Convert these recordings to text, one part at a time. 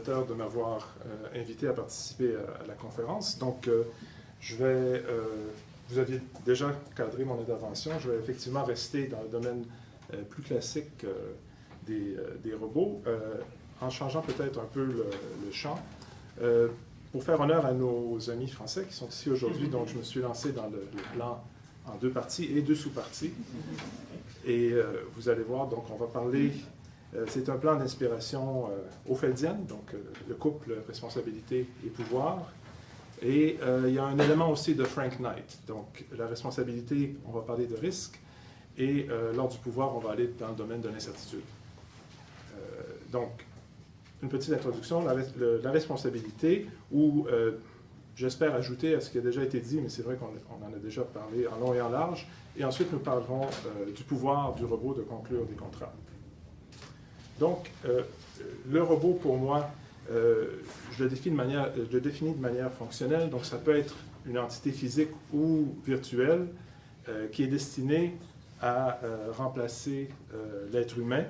l'organisateur de m'avoir invité à participer à la conférence. Donc, vous aviez déjà cadré mon intervention. Je vais effectivement rester dans le domaine plus classique des robots, en changeant peut-être un peu le champ. Pour faire honneur à nos amis français qui sont ici aujourd'hui, donc je me suis lancé dans le plan en deux parties et deux sous-parties. Et vous allez voir, donc on va parler, c'est un plan d'inspiration opheldienne, donc le couple responsabilité et pouvoir. Et il y a un élément aussi de Frank Knight, donc la responsabilité, on va parler de risque, et lors du pouvoir, on va aller dans le domaine de l'incertitude. Donc, une petite introduction, la responsabilité, où j'espère ajouter à ce qui a déjà été dit, mais c'est vrai qu'on en a déjà parlé en long et en large, et ensuite nous parlerons du pouvoir du robot de conclure des contrats. Donc, le robot, pour moi, je le définis de manière fonctionnelle, donc ça peut être une entité physique ou virtuelle qui est destinée à remplacer l'être humain,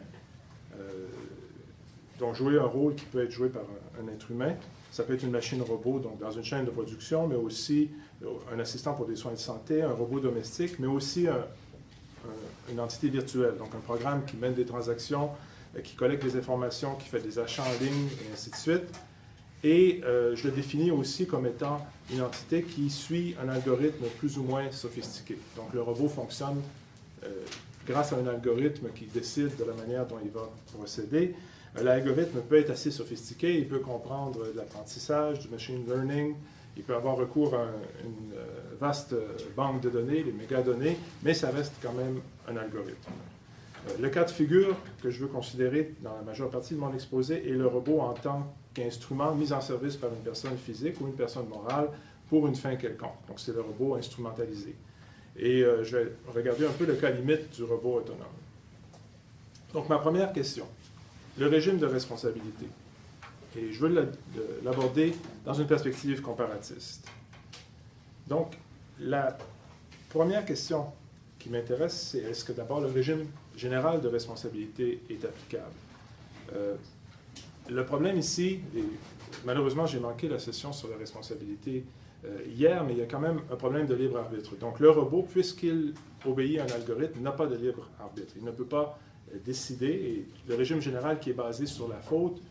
donc jouer un rôle qui peut être joué par un être humain. Ça peut être une machine robot, donc dans une chaîne de production, mais aussi un assistant pour des soins de santé, un robot domestique, mais aussi une entité virtuelle, donc un programme qui mène des transactions, qui collecte des informations, qui fait des achats en ligne, et ainsi de suite. Et je le définis aussi comme étant une entité qui suit un algorithme plus ou moins sophistiqué. Donc le robot fonctionne grâce à un algorithme qui décide de la manière dont il va procéder. L'algorithme peut être assez sophistiqué, il peut comprendre de l'apprentissage, du machine learning, il peut avoir recours à une vaste banque de données, les mégadonnées, mais ça reste quand même un algorithme. Le cas de figure que je veux considérer dans la majeure partie de mon exposé est le robot en tant qu'instrument mis en service par une personne physique ou une personne morale pour une fin quelconque. Donc c'est le robot instrumentalisé. Et je vais regarder un peu le cas limite du robot autonome. Donc ma première question. Le régime de responsabilité. Et je veux l'aborder dans une perspective comparatiste. Donc, la première question qui m'intéresse, c'est est-ce que d'abord le régime général de responsabilité est applicable? Le problème ici, et malheureusement j'ai manqué la session sur la responsabilité hier, mais il y a quand même un problème de libre arbitre. Donc le robot, puisqu'il obéit à un algorithme, n'a pas de libre arbitre. Il ne peut pas décider, et le régime général qui est basé sur la faute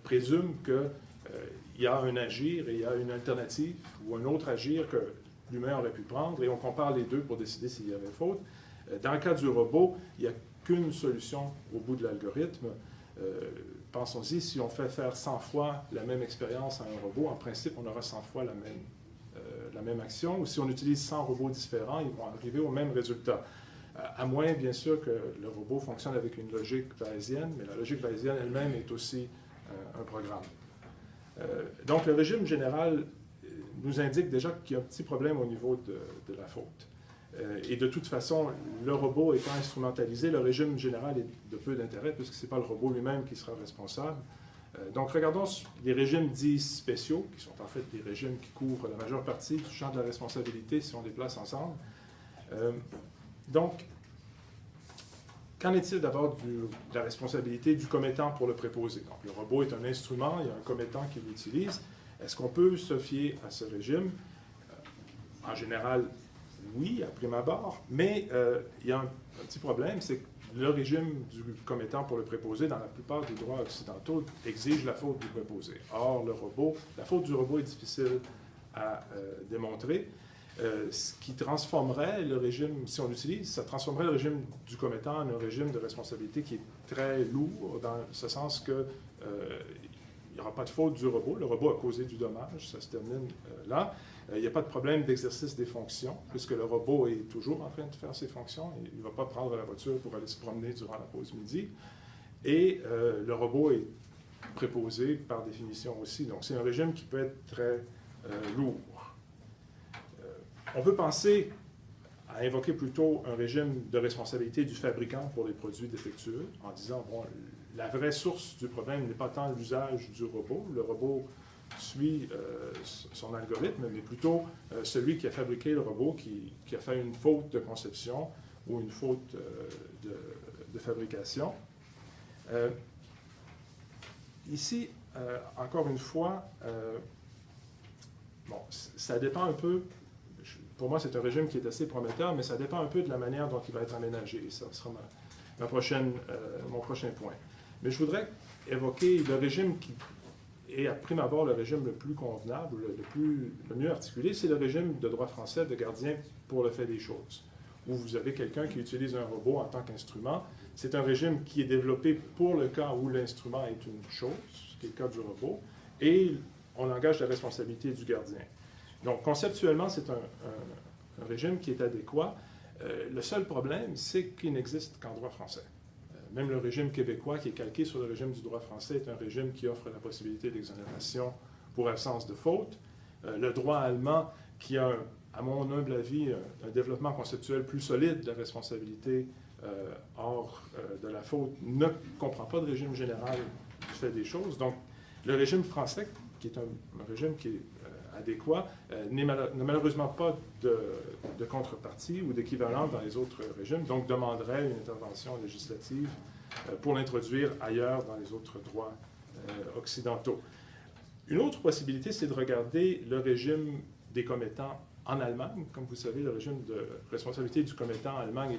présume qu'il y a un agir et il y a une alternative ou un autre agir que l'humain aurait pu prendre, et on compare les deux pour décider s'il y avait faute. Dans le cas du robot, il n'y a qu'une solution au bout de l'algorithme. Pensons-y, si on fait faire 100 fois la même expérience à un robot, en principe, on aura 100 fois la même action, ou si on utilise 100 robots différents, ils vont arriver au même résultat. À moins, bien sûr, que le robot fonctionne avec une logique bayésienne, mais la logique bayésienne elle-même est aussi un programme. Donc, le régime général nous indique déjà qu'il y a un petit problème au niveau de la faute. Et de toute façon, le robot étant instrumentalisé, le régime général est de peu d'intérêt, puisque ce n'est pas le robot lui-même qui sera responsable. Donc, regardons les régimes dits spéciaux, qui sont en fait des régimes qui couvrent la majeure partie du champ de la responsabilité si on les place ensemble. Donc, qu'en est-il d'abord de la responsabilité du commettant pour le préposé? Donc, le robot est un instrument, il y a un commettant qui l'utilise. Est-ce qu'on peut se fier à ce régime? En général, oui, à prime abord, mais il y a un petit problème, c'est que le régime du commettant pour le préposé, dans la plupart des droits occidentaux, exige la faute du préposé. Or, la faute du robot est difficile à démontrer. Ce qui transformerait le régime, si on l'utilise, ça transformerait le régime du commettant en un régime de responsabilité qui est très lourd, dans ce sens que il n'y aura pas de faute du robot. Le robot a causé du dommage, ça se termine là. Il n'y a pas de problème d'exercice des fonctions, puisque le robot est toujours en train de faire ses fonctions. Il ne va pas prendre la voiture pour aller se promener durant la pause midi. Et le robot est préposé par définition aussi. Donc, c'est un régime qui peut être très lourd. On peut penser à invoquer plutôt un régime de responsabilité du fabricant pour les produits défectueux, en disant, bon, la vraie source du problème n'est pas tant l'usage du robot. Le robot suit son algorithme, mais plutôt celui qui a fabriqué le robot, qui a fait une faute de conception ou une faute de fabrication. Ici, encore une fois, bon, ça dépend un peu. Pour moi, c'est un régime qui est assez prometteur, mais ça dépend un peu de la manière dont il va être aménagé. Et ça sera mon prochain point. Mais je voudrais évoquer le régime qui est, à prime abord, le régime le plus convenable, le mieux articulé, c'est le régime de droit français de gardien pour le fait des choses, où vous avez quelqu'un qui utilise un robot en tant qu'instrument. C'est un régime qui est développé pour le cas où l'instrument est une chose, ce qui est le cas du robot, et on engage la responsabilité du gardien. Donc, conceptuellement, c'est un régime qui est adéquat. Le seul problème, c'est qu'il n'existe qu'en droit français. Même le régime québécois, qui est calqué sur le régime du droit français, est un régime qui offre la possibilité d'exonération pour absence de faute. Le droit allemand, qui a, à mon humble avis, un développement conceptuel plus solide de la responsabilité hors de la faute, ne comprend pas de régime général du fait des choses. Donc, le régime français, qui est un régime qui est adéquat, n'a malheureusement pas de contrepartie ou d'équivalent dans les autres régimes, donc demanderait une intervention législative pour l'introduire ailleurs dans les autres droits occidentaux. Une autre possibilité, c'est de regarder le régime des commettants en Allemagne. Comme vous savez, le régime de responsabilité du commettant en Allemagne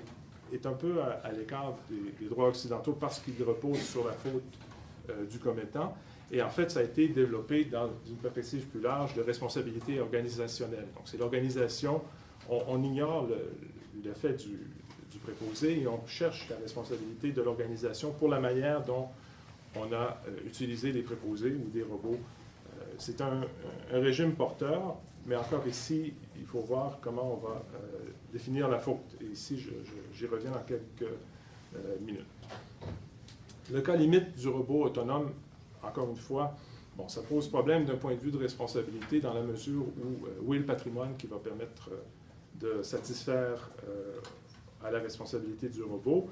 est un peu à l'écart des droits occidentaux parce qu'il repose sur la faute du commettant. Et en fait, ça a été développé dans une perspective plus large de responsabilité organisationnelle. Donc, c'est l'organisation, on ignore le fait du préposé et on cherche la responsabilité de l'organisation pour la manière dont on a utilisé des préposés ou des robots. C'est un régime porteur, mais encore ici, il faut voir comment on va définir la faute. Et ici, j'y reviens dans quelques minutes. Le cas limite du robot autonome, encore une fois, bon, ça pose problème d'un point de vue de responsabilité dans la mesure où est le patrimoine qui va permettre de satisfaire à la responsabilité du robot.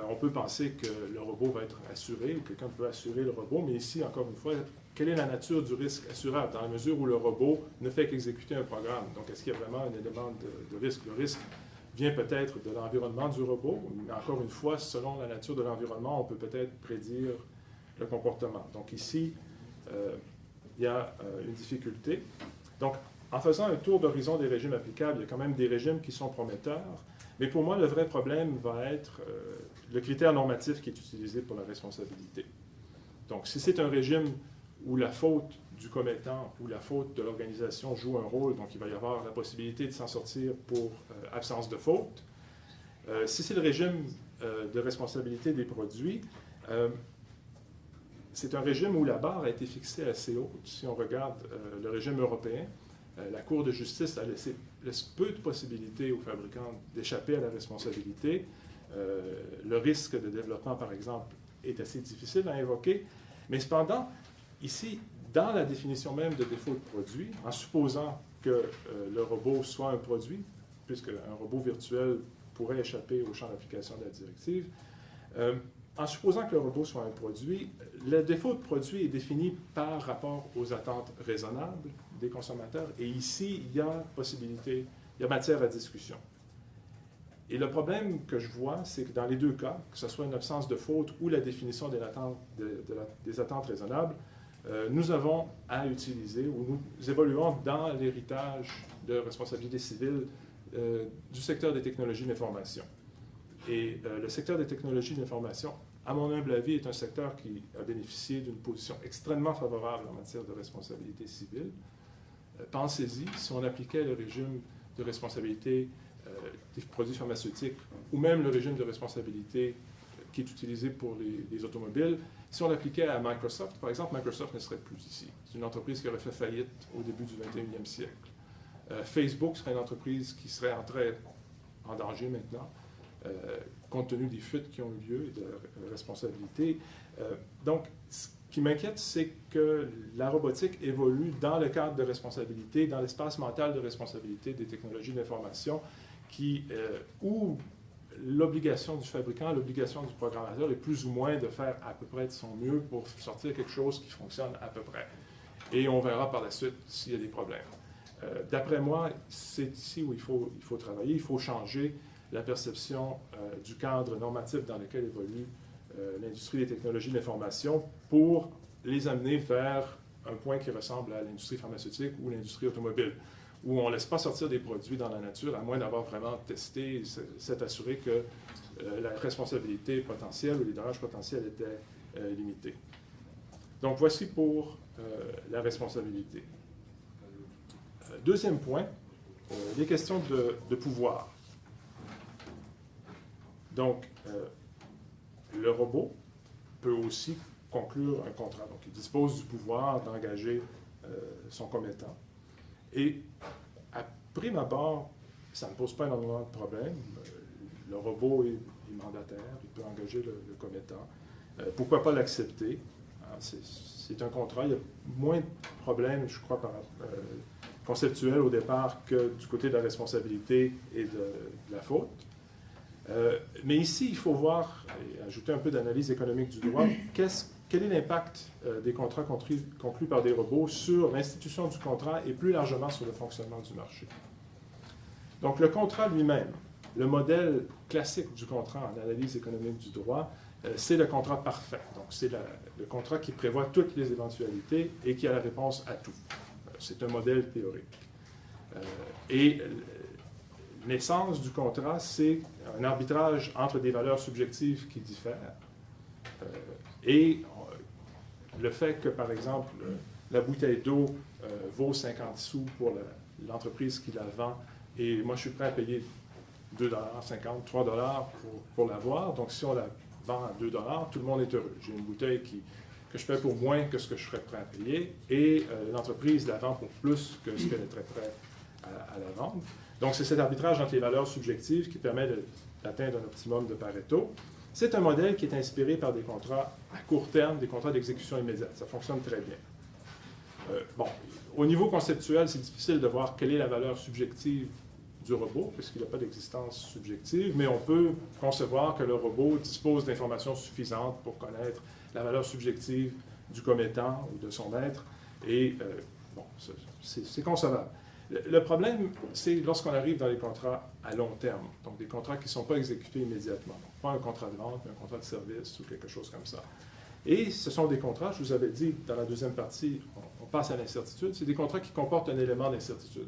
On peut penser que le robot va être assuré ou quelqu'un peut assurer le robot, mais ici, encore une fois, quelle est la nature du risque assurable dans la mesure où le robot ne fait qu'exécuter un programme? Donc, est-ce qu'il y a vraiment un élément de risque? Le risque vient peut-être de l'environnement du robot, mais encore une fois, selon la nature de l'environnement, on peut peut-être prédire le comportement. Donc ici, il y a une difficulté. Donc, en faisant un tour d'horizon des régimes applicables, il y a quand même des régimes qui sont prometteurs, mais pour moi, le vrai problème va être le critère normatif qui est utilisé pour la responsabilité. Donc, si c'est un régime où la faute du commettant ou la faute de l'organisation joue un rôle, donc il va y avoir la possibilité de s'en sortir pour absence de faute. Si c'est le régime de responsabilité des produits, c'est un régime où la barre a été fixée assez haute. Si on regarde le régime européen, la Cour de justice laisse peu de possibilités aux fabricants d'échapper à la responsabilité. Le risque de développement, par exemple, est assez difficile à invoquer. Mais cependant, ici, dans la définition même de défaut de produit, en supposant que le robot soit un produit, puisque un robot virtuel pourrait échapper au champ d'application de la directive, en supposant que le robot soit un produit, le défaut de produit est défini par rapport aux attentes raisonnables des consommateurs. Et ici, il y a possibilité, il y a matière à discussion. Et le problème que je vois, c'est que dans les deux cas, que ce soit une absence de faute ou la définition des attentes raisonnables, nous avons à utiliser, ou nous évoluons dans l'héritage de responsabilité civile du secteur des technologies de l'information. Et le secteur des technologies de l'information, à mon humble avis, est un secteur qui a bénéficié d'une position extrêmement favorable en matière de responsabilité civile. Pensez-y, si on appliquait le régime de responsabilité des produits pharmaceutiques ou même le régime de responsabilité qui est utilisé pour les automobiles, si on l'appliquait à Microsoft, par exemple, Microsoft ne serait plus ici. C'est une entreprise qui aurait fait faillite au début du 21e siècle. Facebook serait une entreprise qui serait en danger maintenant, compte tenu des fuites qui ont eu lieu et de la responsabilité. Donc, ce qui m'inquiète, c'est que la robotique évolue dans le cadre de responsabilité, dans l'espace mental de responsabilité des technologies de l'information, où l'obligation du fabricant, l'obligation du programmateur est plus ou moins de faire à peu près de son mieux pour sortir quelque chose qui fonctionne à peu près. Et on verra par la suite s'il y a des problèmes. D'après moi, c'est ici où il faut travailler, il faut changer la perception du cadre normatif dans lequel évolue l'industrie des technologies de l'information pour les amener vers un point qui ressemble à l'industrie pharmaceutique ou l'industrie automobile, où on ne laisse pas sortir des produits dans la nature, à moins d'avoir vraiment testé, s'être assuré que la responsabilité potentielle ou les dommages potentiels étaient limités. Donc, voici pour la responsabilité. Deuxième point, les questions de pouvoir. Donc, le robot peut aussi conclure un contrat. Donc, il dispose du pouvoir d'engager son commettant. Et à prime abord, ça ne pose pas énormément de problèmes. Le robot est mandataire, il peut engager le commettant. Pourquoi pas l'accepter? C'est un contrat. Il y a moins de problèmes, je crois, conceptuels au départ que du côté de la responsabilité et de la faute. Mais ici, il faut voir, et ajouter un peu d'analyse économique du droit, quel est l'impact des contrats conclus par des robots sur l'institution du contrat et plus largement sur le fonctionnement du marché. Donc, le contrat lui-même, le modèle classique du contrat en analyse économique du droit, c'est le contrat parfait. Donc, c'est le contrat qui prévoit toutes les éventualités et qui a la réponse à tout. C'est un modèle théorique. Et l'essence du contrat, c'est un arbitrage entre des valeurs subjectives qui diffèrent et le fait que, par exemple, la bouteille d'eau vaut 50 sous pour l'entreprise qui la vend et moi, je suis prêt à payer 2 $, 50, 3 $ pour l'avoir. Donc, si on la vend à 2 $, tout le monde est heureux. J'ai une bouteille que je paie pour moins que ce que je serais prêt à payer et l'entreprise la vend pour plus que ce qu'elle est très prête à la vendre. Donc, c'est cet arbitrage entre les valeurs subjectives qui permet d'atteindre un optimum de Pareto. C'est un modèle qui est inspiré par des contrats à court terme, des contrats d'exécution immédiate. Ça fonctionne très bien. Bon, au niveau conceptuel, c'est difficile de voir quelle est la valeur subjective du robot, puisqu'il n'a pas d'existence subjective, mais on peut concevoir que le robot dispose d'informations suffisantes pour connaître la valeur subjective du commettant ou de son maître, et bon, c'est concevable. Le problème, c'est lorsqu'on arrive dans les contrats à long terme, donc des contrats qui ne sont pas exécutés immédiatement, donc pas un contrat de vente, mais un contrat de service ou quelque chose comme ça. Et ce sont des contrats, je vous avais dit dans la deuxième partie, on passe à l'incertitude, c'est des contrats qui comportent un élément d'incertitude.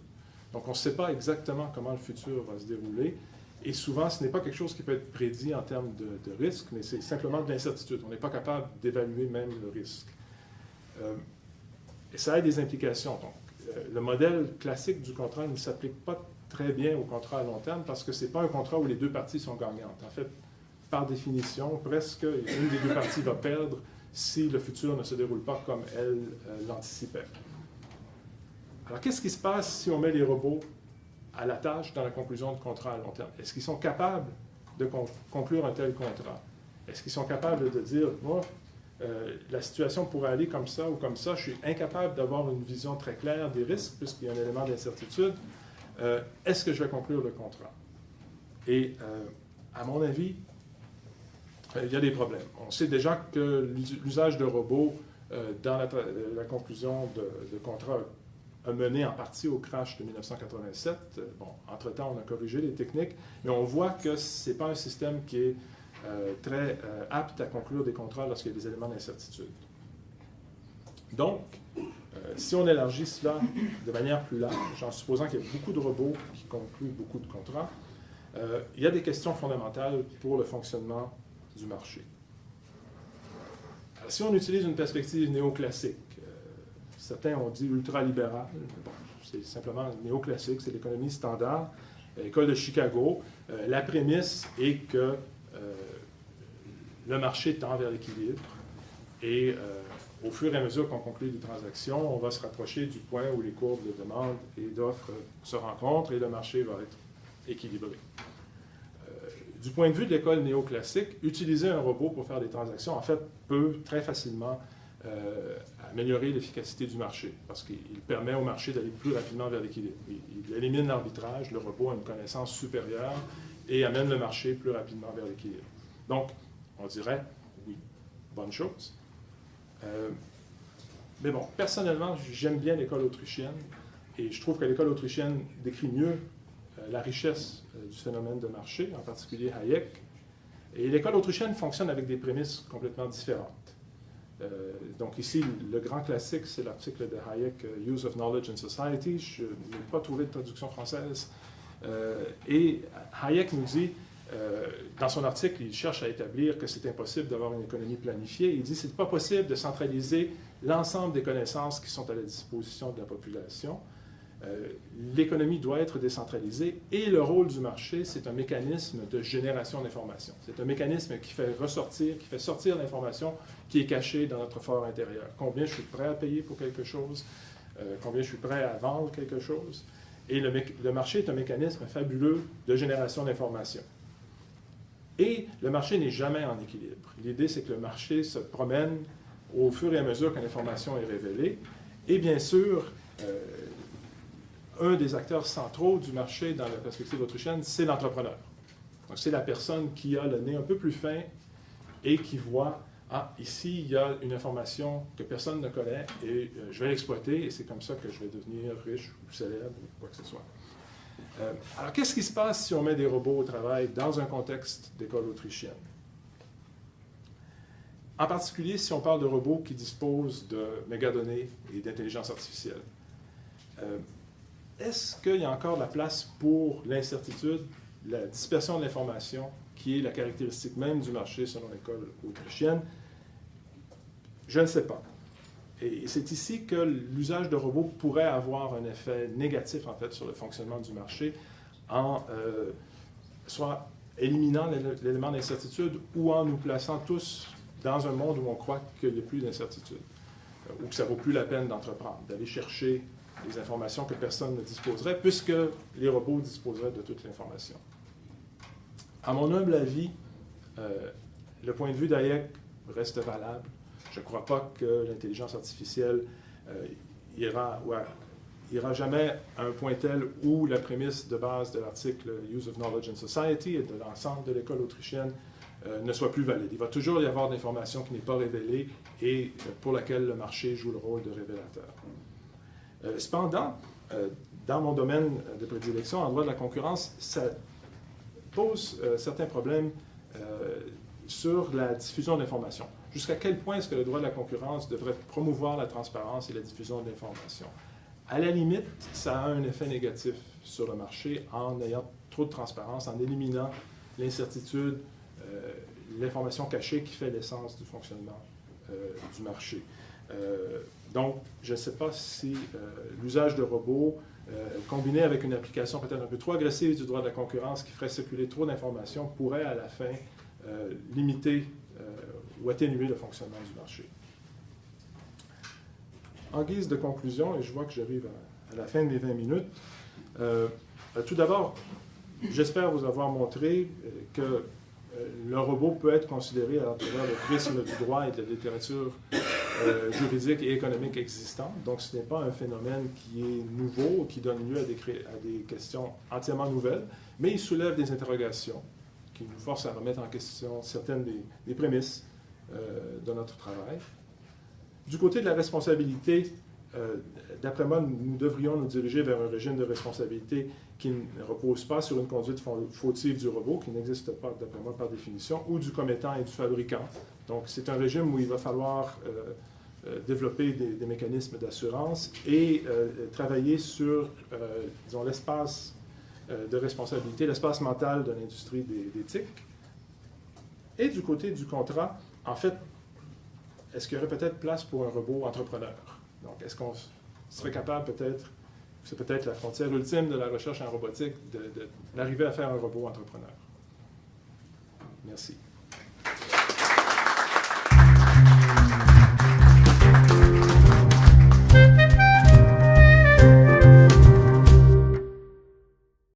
Donc, on ne sait pas exactement comment le futur va se dérouler. Et souvent, ce n'est pas quelque chose qui peut être prédit en termes de risque, mais c'est simplement de l'incertitude. On n'est pas capable d'évaluer même le risque. Et ça a des implications. Donc, le modèle classique du contrat ne s'applique pas très bien au contrat à long terme parce que ce n'est pas un contrat où les deux parties sont gagnantes. En fait, par définition, presque une des deux parties va perdre si le futur ne se déroule pas comme elle l'anticipait. Alors, qu'est-ce qui se passe si on met les robots à la tâche dans la conclusion de contrats à long terme? Est-ce qu'ils sont capables de conclure un tel contrat? Est-ce qu'ils sont capables de dire, moi, la situation pourrait aller comme ça ou comme ça, je suis incapable d'avoir une vision très claire des risques puisqu'il y a un élément d'incertitude. Est-ce que je vais conclure le contrat? Et à mon avis, il y a des problèmes. On sait déjà que l'usage de robots dans la conclusion de contrats a mené en partie au crash de 1987. Bon, entre-temps, on a corrigé les techniques, mais on voit que ce n'est pas un système qui est très apte à conclure des contrats lorsqu'il y a des éléments d'incertitude. Donc, si on élargit cela de manière plus large, en supposant qu'il y a beaucoup de robots qui concluent beaucoup de contrats, il y a des questions fondamentales pour le fonctionnement du marché. Alors, si on utilise une perspective néoclassique, certains ont dit ultralibéral, bon, c'est simplement néoclassique, c'est l'économie standard, l'école de Chicago. La prémisse est que le marché tend vers l'équilibre et au fur et à mesure qu'on conclut des transactions, on va se rapprocher du point où les courbes de demande et d'offre se rencontrent et le marché va être équilibré. Du point de vue de l'école néoclassique, utiliser un robot pour faire des transactions, en fait, peut très facilement améliorer l'efficacité du marché, parce qu'il permet au marché d'aller plus rapidement vers l'équilibre. Il élimine l'arbitrage, le robot a une connaissance supérieure et amène le marché plus rapidement vers l'équilibre. Donc, on dirait, oui, bonne chose. Mais bon, personnellement, j'aime bien l'école autrichienne, et je trouve que l'école autrichienne décrit mieux la richesse du phénomène de marché, en particulier Hayek. Et l'école autrichienne fonctionne avec des prémices complètement différentes. Donc ici, le grand classique, c'est l'article de Hayek, Use of Knowledge in Society. Je n'ai pas trouvé de traduction française. Et Hayek nous dit, dans son article, il cherche à établir que c'est impossible d'avoir une économie planifiée. Il dit que ce n'est pas possible de centraliser l'ensemble des connaissances qui sont à la disposition de la population. L'économie doit être décentralisée et le rôle du marché, c'est un mécanisme de génération d'informations. C'est un mécanisme qui fait ressortir, qui fait sortir l'information qui est cachée dans notre fort intérieur. Combien je suis prêt à payer pour quelque chose, combien je suis prêt à vendre quelque chose. Et le marché est un mécanisme fabuleux de génération d'informations. Et le marché n'est jamais en équilibre. L'idée, c'est que le marché se promène au fur et à mesure que l'information est révélée. Et bien sûr, un des acteurs centraux du marché dans la perspective autrichienne, c'est l'entrepreneur. Donc, c'est la personne qui a le nez un peu plus fin et qui voit, ah, ici, il y a une information que personne ne connaît et je vais l'exploiter et c'est comme ça que je vais devenir riche ou célèbre ou quoi que ce soit. Alors, qu'est-ce qui se passe si on met des robots au travail dans un contexte d'école autrichienne? En particulier, si on parle de robots qui disposent de mégadonnées et d'intelligence artificielle. Est-ce qu'il y a encore de la place pour l'incertitude, la dispersion de l'information, qui est la caractéristique même du marché selon l'école autrichienne? Je ne sais pas. Et c'est ici que l'usage de robots pourrait avoir un effet négatif, en fait, sur le fonctionnement du marché, en soit éliminant l'élément d'incertitude ou en nous plaçant tous dans un monde où on croit qu'il n'y a plus d'incertitude, ou que ça ne vaut plus la peine d'entreprendre, d'aller chercher des informations que personne ne disposerait, puisque les robots disposeraient de toute l'information. À mon humble avis, le point de vue d'Hayek reste valable. Je ne crois pas que l'intelligence artificielle ira jamais à un point tel où la prémisse de base de l'article Use of Knowledge in Society et de l'ensemble de l'école autrichienne ne soit plus valide. Il va toujours y avoir d'informations qui n'est pas révélée et pour laquelle le marché joue le rôle de révélateur. Cependant, dans mon domaine de prédilection, en droit de la concurrence, ça pose certains problèmes sur la diffusion d'informations. Jusqu'à quel point est-ce que le droit de la concurrence devrait promouvoir la transparence et la diffusion d'informations? À la limite, ça a un effet négatif sur le marché en ayant trop de transparence, en éliminant l'incertitude, l'information cachée qui fait l'essence du fonctionnement du marché. Donc, je ne sais pas si l'usage de robots, combiné avec une application peut-être un peu trop agressive du droit de la concurrence qui ferait circuler trop d'informations, pourrait à la fin limiter ou atténuer le fonctionnement du marché. En guise de conclusion, et je vois que j'arrive à la fin de mes 20 minutes, tout d'abord, j'espère vous avoir montré que le robot peut être considéré à travers le prisme du droit et de la littérature juridique et économique existante. Donc, ce n'est pas un phénomène qui est nouveau, qui donne lieu à des questions entièrement nouvelles, mais il soulève des interrogations qui nous forcent à remettre en question certaines des prémices de notre travail. Du côté de la responsabilité, d'après moi, nous devrions nous diriger vers un régime de responsabilité qui ne repose pas sur une conduite fautive du robot, qui n'existe pas, d'après moi, par définition, ou du commettant et du fabricant. Donc, c'est un régime où il va falloir développer des mécanismes d'assurance et travailler sur, disons, l'espace de responsabilité, l'espace mental de l'industrie d'éthique. Et du côté du contrat, en fait, est-ce qu'il y aurait peut-être place pour un robot entrepreneur? Donc, est-ce qu'on serait capable peut-être, c'est peut-être la frontière ultime de la recherche en robotique, d'arriver à faire un robot entrepreneur? Merci.